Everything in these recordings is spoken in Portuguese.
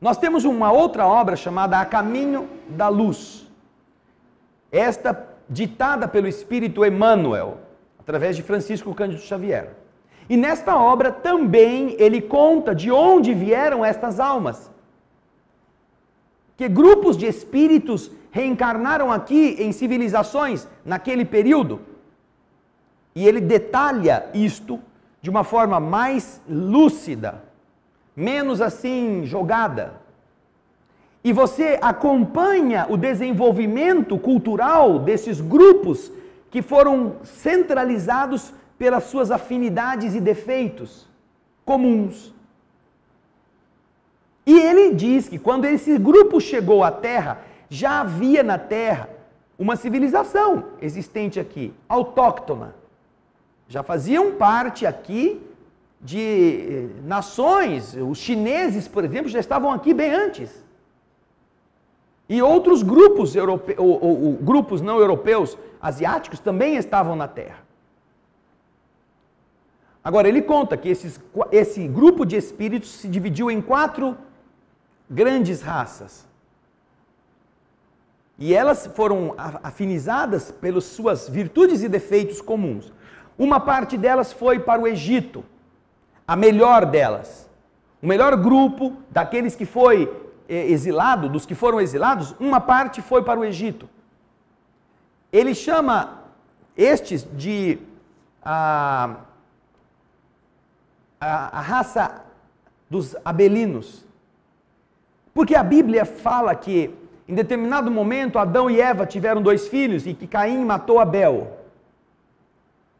Nós temos uma outra obra chamada A Caminho da Luz. Esta ditada pelo Espírito Emmanuel, através de Francisco Cândido Xavier. E nesta obra também ele conta de onde vieram estas almas. Que grupos de espíritos reencarnaram aqui em civilizações naquele período. E ele detalha isto de uma forma mais lúcida, menos assim jogada. E você acompanha o desenvolvimento cultural desses grupos que foram centralizados pelas suas afinidades e defeitos comuns. E ele diz que quando esse grupo chegou à Terra, já havia na Terra uma civilização existente aqui, autóctona. Já faziam parte aqui de nações, os chineses, por exemplo, já estavam aqui bem antes. E outros grupos, grupos não europeus, asiáticos, também estavam na Terra. Agora, ele conta que esse grupo de espíritos se dividiu em 4 grandes raças. E elas foram afinizadas pelas suas virtudes e defeitos comuns. Uma parte delas foi para o Egito, a melhor delas. O melhor grupo daqueles que foi exilado, dos que foram exilados, uma parte foi para o Egito. Ele chama estes de a raça dos abelinos. Porque a Bíblia fala que em determinado momento Adão e Eva tiveram 2 filhos e que Caim matou Abel.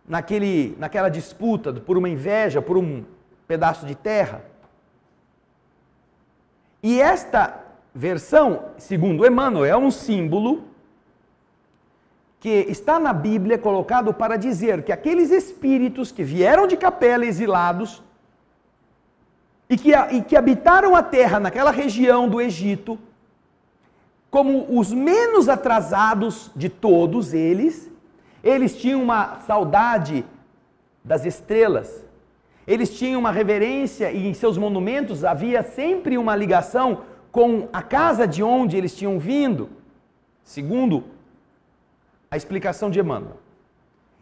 Naquela disputa por uma inveja, por um pedaço de terra. E esta versão, segundo Emmanuel, é um símbolo que está na Bíblia colocado para dizer que aqueles espíritos que vieram de Capela exilados e que habitaram a terra naquela região do Egito, como os menos atrasados de todos eles tinham uma saudade das estrelas, eles tinham uma reverência e em seus monumentos havia sempre uma ligação com a casa de onde eles tinham vindo, segundo a explicação de Emmanuel.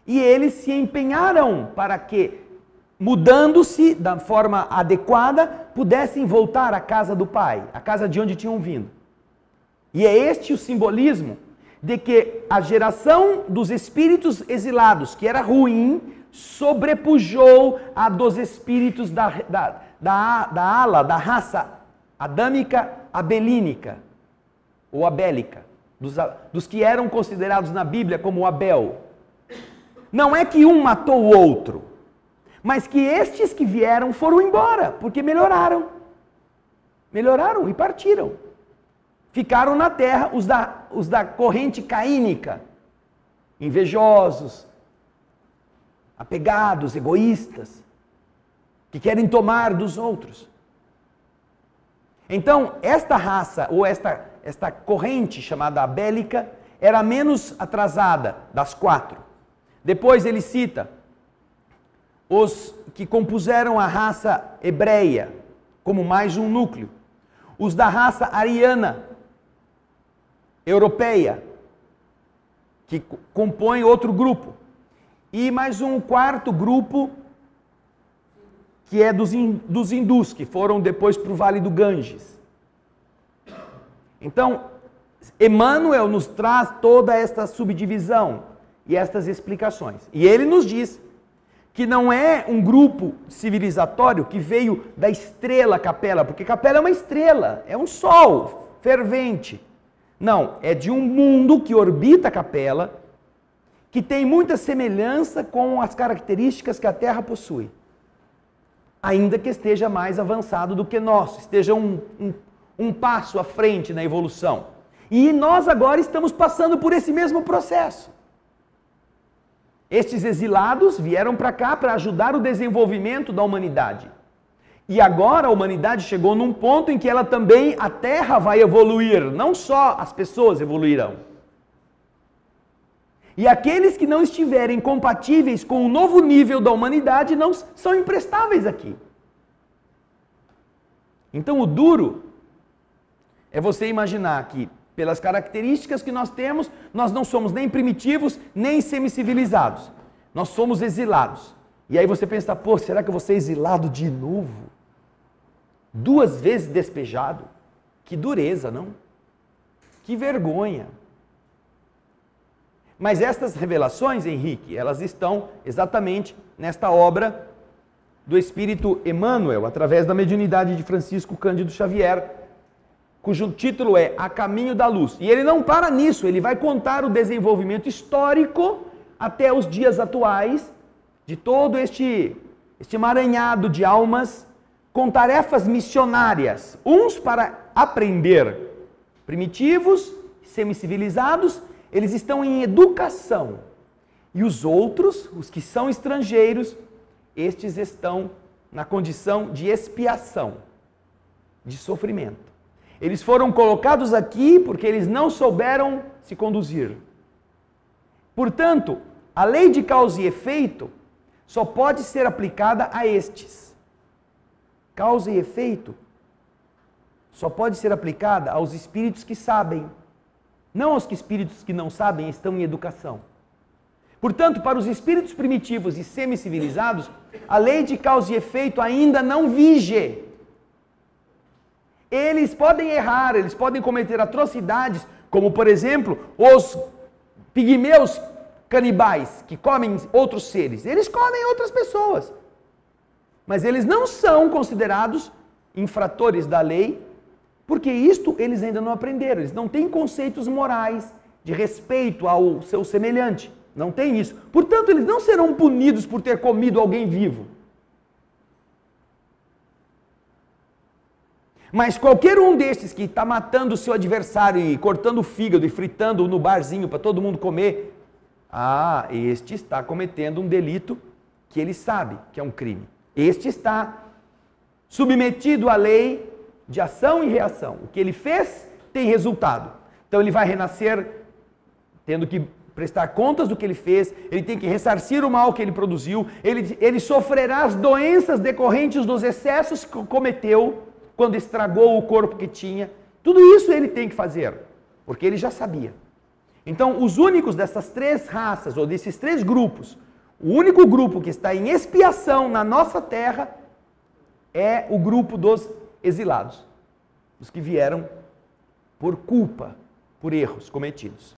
E eles se empenharam para que, mudando-se da forma adequada, pudessem voltar à casa do Pai, à casa de onde tinham vindo. E é este o simbolismo de que a geração dos espíritos exilados, que era ruim, sobrepujou a dos espíritos da raça adâmica abelínica, ou abélica, dos que eram considerados na Bíblia como Abel. Não é que um matou o outro, mas que estes que vieram foram embora, porque melhoraram e partiram. Ficaram na terra os da corrente caínica, invejosos, apegados, egoístas, que querem tomar dos outros. Então, esta raça, ou esta corrente chamada abélica, era a menos atrasada das 4. Depois ele cita os que compuseram a raça hebreia, como mais um núcleo. Os da raça ariana, europeia, que compõe outro grupo. E mais um 4º grupo, que é dos hindus, que foram depois para o Vale do Ganges. Então, Emmanuel nos traz toda esta subdivisão e estas explicações. E ele nos diz que não é um grupo civilizatório que veio da estrela Capela, porque Capela é uma estrela, é um sol fervente. Não, é de um mundo que orbita Capela, que tem muita semelhança com as características que a Terra possui. Ainda que esteja mais avançado do que nós, esteja um passo à frente na evolução. E nós agora estamos passando por esse mesmo processo. Estes exilados vieram para cá para ajudar o desenvolvimento da humanidade. E agora a humanidade chegou num ponto em que ela também, a Terra vai evoluir, não só as pessoas evoluirão. E aqueles que não estiverem compatíveis com o novo nível da humanidade não são imprestáveis aqui. Então o duro é você imaginar que, pelas características que nós temos, nós não somos nem primitivos, nem semicivilizados. Nós somos exilados. E aí você pensa, pô, será que eu vou ser exilado de novo? 2 vezes despejado? Que dureza, não? Que vergonha. Mas estas revelações, Henrique, elas estão exatamente nesta obra do Espírito Emmanuel, através da mediunidade de Francisco Cândido Xavier, cujo título é A Caminho da Luz. E ele não para nisso, ele vai contar o desenvolvimento histórico até os dias atuais de todo este emaranhado de almas com tarefas missionárias, uns para aprender, primitivos, semicivilizados, eles estão em educação. E os outros, os que são estrangeiros, estes estão na condição de expiação, de sofrimento. Eles foram colocados aqui porque eles não souberam se conduzir. Portanto, a lei de causa e efeito só pode ser aplicada a estes. Causa e efeito só pode ser aplicada aos espíritos que sabem, não aos espíritos que não sabem, estão em educação. Portanto, para os espíritos primitivos e semicivilizados, a lei de causa e efeito ainda não vige. Eles podem errar, eles podem cometer atrocidades, como por exemplo, os pigmeus canibais, que comem outros seres. Eles comem outras pessoas. Mas eles não são considerados infratores da lei, porque isto eles ainda não aprenderam. Eles não têm conceitos morais de respeito ao seu semelhante. Não tem isso. Portanto, eles não serão punidos por ter comido alguém vivo. Mas qualquer um destes que está matando o seu adversário e cortando o fígado e fritando no barzinho para todo mundo comer, este está cometendo um delito que ele sabe que é um crime. Este está submetido à lei de ação e reação. O que ele fez tem resultado. Então ele vai renascer tendo que prestar contas do que ele fez, ele tem que ressarcir o mal que ele produziu, ele sofrerá as doenças decorrentes dos excessos que cometeu quando estragou o corpo que tinha. Tudo isso ele tem que fazer, porque ele já sabia. Então, os únicos dessas 3 raças, ou desses 3 grupos, o único grupo que está em expiação na nossa terra é o grupo dos exilados, os que vieram por culpa, por erros cometidos.